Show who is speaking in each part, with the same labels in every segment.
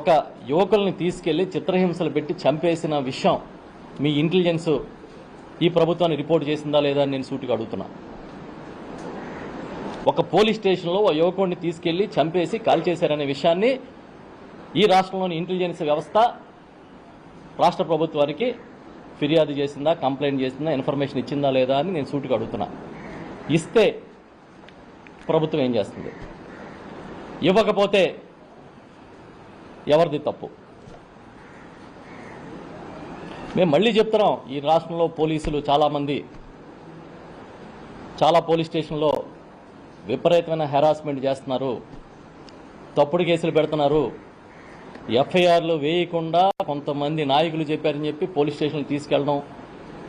Speaker 1: ఒక యువకుల్ని తీసుకెళ్లి చిత్రహింసలు పెట్టి చంపేసిన విషయం మీ ఇంటెలిజెన్స్ ఈ ప్రభుత్వాన్ని రిపోర్ట్ చేసిందా లేదా అని నేను సూటిగా అడుగుతున్నా. ఒక పోలీస్ స్టేషన్లో ఒక యువకుడిని తీసుకెళ్లి చంపేసి కాల్ చేశారనే విషయాన్ని ఈ రాష్ట్రంలోని ఇంటెలిజెన్స్ వ్యవస్థ రాష్ట్ర ప్రభుత్వానికి ఫిర్యాదు చేసిందా, కంప్లైంట్ చేసిందా, ఇన్ఫర్మేషన్ ఇచ్చిందా లేదా అని నేను సూటిగా అడుగుతున్నా. ఇస్తే ప్రభుత్వం ఏం చేస్తుంది? ఇవ్వకపోతే ఎవరిది తప్పు? మేము మళ్ళీ చెప్తున్నాం, ఈ రాష్ట్రంలో పోలీసులు చాలామంది చాలా పోలీస్ స్టేషన్లో విపరీతమైన హెరాస్మెంట్ చేస్తున్నారు, తప్పుడు కేసులు పెడుతున్నారు, ఎఫ్ఐఆర్లు వేయకుండా కొంతమంది నాయకులు చెప్పారని చెప్పి పోలీస్ స్టేషన్లు తీసుకెళ్ళడం,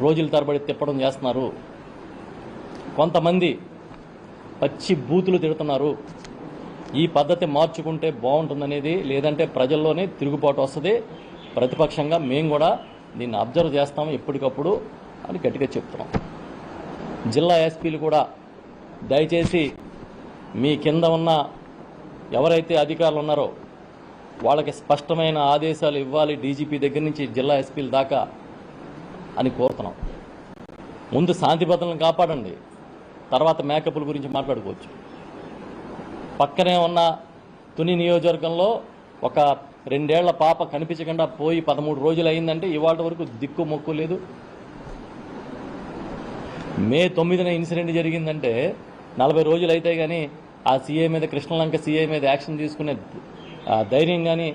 Speaker 1: రోజుల తరబడి తిప్పడం చేస్తున్నారు. కొంతమంది పచ్చి బూతులు తిడుతున్నారు. ఈ పద్ధతి మార్చుకుంటే బాగుంటుందనేది, లేదంటే ప్రజల్లోనే తిరుగుబాటు వస్తుంది. ప్రతిపక్షంగా మేము కూడా దీన్ని అబ్జర్వ్ చేస్తాము ఎప్పటికప్పుడు అని గట్టిగా చెప్తున్నాం. జిల్లా ఎస్పీలు కూడా దయచేసి మీ కింద ఉన్న ఎవరైతే అధికారులు ఉన్నారో వాళ్ళకి స్పష్టమైన ఆదేశాలు ఇవ్వాలి, డీజీపీ దగ్గర నుంచి జిల్లా ఎస్పీల దాకా అని కోరుతున్నాం. ముందు శాంతి భద్రతలను కాపాడండి, తర్వాత మేకప్ల గురించి మాట్లాడుకోవచ్చు. పక్కనే ఉన్న తుని నియోజకవర్గంలో ఒక 2 ఏళ్ల పాప కనిపించకుండా పోయి 13 రోజులు అయిందంటే ఇవాళ వరకు దిక్కు మొక్కు లేదు. మే 9న ఇన్సిడెంట్ జరిగిందంటే 40 రోజులు అయితే కానీ ఆ సీఐ మీద, కృష్ణలంక సీఐ మీద యాక్షన్ తీసుకునే ధైర్యం కానీ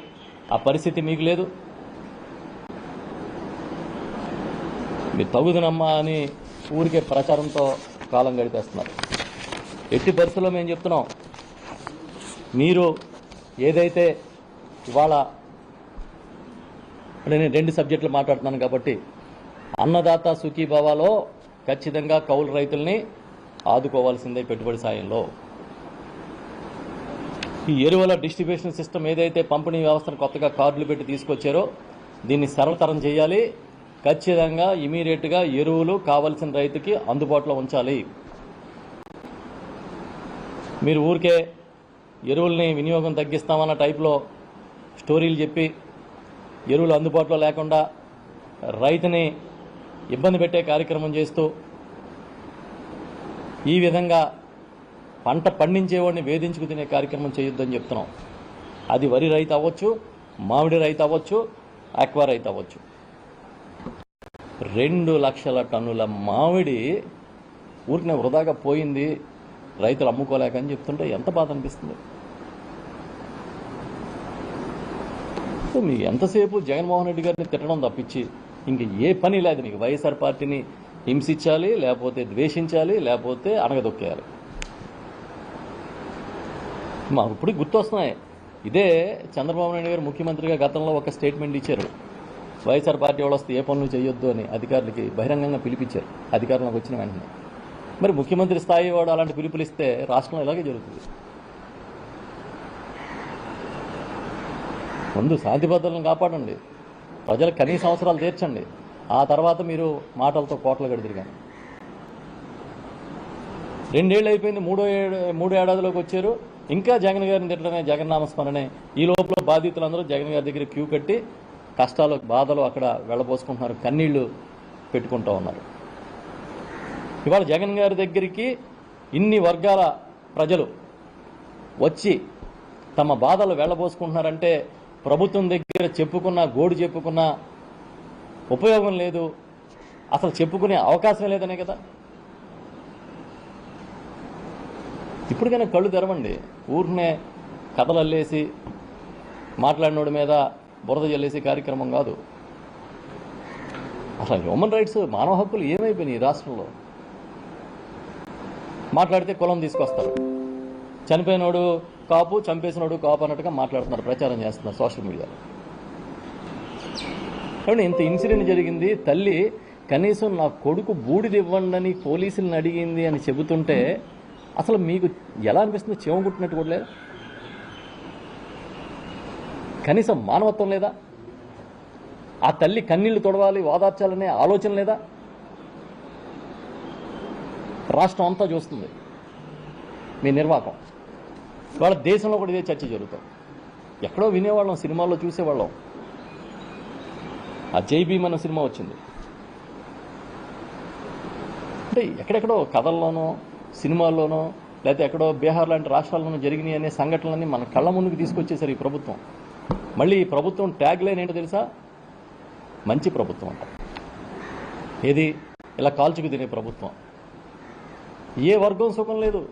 Speaker 1: ఆ పరిస్థితి మీకు లేదు. మీరు తగుదనమ్మా అని ఊరికే ప్రచారంతో కాలం గడిపేస్తున్నారు. ఎట్టి పరిస్థితుల్లో మేము చెప్తున్నాం, మీరు ఏదైతే ఇవాళ నేను 2 సబ్జెక్టులు మాట్లాడుతున్నాను కాబట్టి, అన్నదాత సుఖీభావాలో ఖచ్చితంగా కౌలు రైతుల్ని ఆదుకోవాల్సిందే. పెట్టుబడి సాయంలో ఈ ఎరువుల డిస్ట్రిబ్యూషన్ సిస్టమ్ ఏదైతే పంపిణీ వ్యవస్థను కొత్తగా కార్డులు పెట్టి తీసుకొచ్చారో దీన్ని సరళతరం చేయాలి. ఖచ్చితంగా ఇమీడియట్గా ఎరువులు కావాల్సిన రైతుకి అందుబాటులో ఉంచాలి. మీరు ఊరికే ఎరువుల్ని వినియోగం తగ్గిస్తామన్న టైప్లో స్టోరీలు చెప్పి ఎరువులు అందుబాటులో లేకుండా రైతుని ఇబ్బంది పెట్టే కార్యక్రమం చేస్తూ ఈ విధంగా పంట పండించేవాడిని వేధించుకు తినే కార్యక్రమం చేయొద్దని చెప్తున్నాం. అది వరి రైతు అవ్వచ్చు, మామిడి రైతు అవ్వచ్చు, ఆక్వా రైతు అవ్వచ్చు. 2 లక్షల టన్నుల మామిడి ఊరికనే వృధాగా పోయింది, రైతులు అమ్ముకోలేకని చెప్తుంటే ఎంత బాధ అనిపిస్తుంది. మీకు ఎంతసేపు జగన్మోహన్ రెడ్డి గారిని తిట్టడం తప్పించి ఇంక ఏ పని లేదు. మీకు వైఎస్ఆర్ పార్టీని హింసించాలి, లేకపోతే ద్వేషించాలి, లేకపోతే అణగదొక్కేయాలి. మాకు ఇప్పుడు గుర్తొస్తున్నాయి. ఇదే చంద్రబాబు నాయుడు గారు ముఖ్యమంత్రిగా గతంలో ఒక స్టేట్మెంట్ ఇచ్చారు, వైఎస్ఆర్ పార్టీ వాళ్ళు వస్తే ఏ పనులు చేయొద్దు అని అధికారులకి బహిరంగంగా పిలిపించారు అధికారంలోకి వచ్చిన వెంటనే. మరి ముఖ్యమంత్రి స్థాయి వాడు అలాంటి పిలుపులు ఇస్తే రాష్ట్రంలో ఇలాగే జరుగుతుంది. ముందు శాంతి భద్రతలను కాపాడండి, ప్రజల కనీస అవసరాలు తీర్చండి, ఆ తర్వాత మీరు మాటలతో కోట్ల గడిదిరిగాను. 2 ఏళ్ళు అయిపోయింది, మూడో ఏడాదిలోకి వచ్చారు, ఇంకా జగన్ గారిని తిట్టడమే, జగన్నామస్మరణే. ఈ లోపల బాధితులందరూ జగన్ గారి దగ్గర క్యూ కట్టి కష్టాలు, బాధలు అక్కడ వెళ్ళబోసుకుంటున్నారు, కన్నీళ్లు పెట్టుకుంటూ ఉన్నారు. ఇవాళ జగన్ గారి దగ్గరికి ఇన్ని వర్గాల ప్రజలు వచ్చి తమ బాధలు వెళ్ళబోసుకుంటున్నారంటే ప్రభుత్వం దగ్గర చెప్పుకున్నా, గోడు చెప్పుకున్నా ఉపయోగం లేదు, అసలు చెప్పుకునే అవకాశం లేదనే కదా. ఇప్పటికైనా కళ్ళు తెరవండి. ఊరినే కథలు అల్లేసి మాట్లాడినోడి మీద బురద జల్లేసి కార్యక్రమం కాదు. అసలు హ్యూమన్ రైట్స్, మానవ హక్కులు ఏమైపోయినాయి ఈ రాష్ట్రంలో? మాట్లాడితే కులం తీసుకొస్తారు, చనిపోయినోడు కాపు, చంపేసినోడు కాపు అన్నట్టుగా మాట్లాడుతున్నారు, ప్రచారం చేస్తున్నారు సోషల్ మీడియాలో. కాబట్టి ఇంత ఇన్సిడెంట్ జరిగింది, తల్లి కనీసం నా కొడుకు బూడిది ఇవ్వండి అని పోలీసులను అడిగింది అని చెబుతుంటే అసలు మీకు ఎలా అనిపిస్తుంది? చెవం కుట్టినట్టు కూడా లేదా? కనీసం మానవత్వం లేదా? ఆ తల్లి కన్నీళ్లు తొడవాలి, ఓదార్చాలనే ఆలోచన లేదా? రాష్ట్రం అంతా చూస్తుంది మీ నిర్వాకం. వాళ్ళ దేశంలో కూడా ఇదే చర్చ జరుగుతుంది. ఎక్కడో వినేవాళ్ళం, సినిమాల్లో చూసేవాళ్ళం. ఆ జై భీమ్ అన్న సినిమా వచ్చింది. అంటే ఎక్కడెక్కడో కథల్లోనో సినిమాల్లోనో లేకపోతే ఎక్కడో బీహార్ లాంటి రాష్ట్రాల్లోనూ జరిగినాయి అనే సంఘటనలన్నీ మన కళ్ళ ముందుకు తీసుకొచ్చేసారు ఈ ప్రభుత్వం. మళ్ళీ ఈ ప్రభుత్వం ట్యాగ్ లైన్ ఏంటో తెలుసా? మంచి ప్రభుత్వం అంట. ఏది ఇలా కాల్చుకు తినే ప్రభుత్వం. ఏ వర్గం సుఖం లేదు.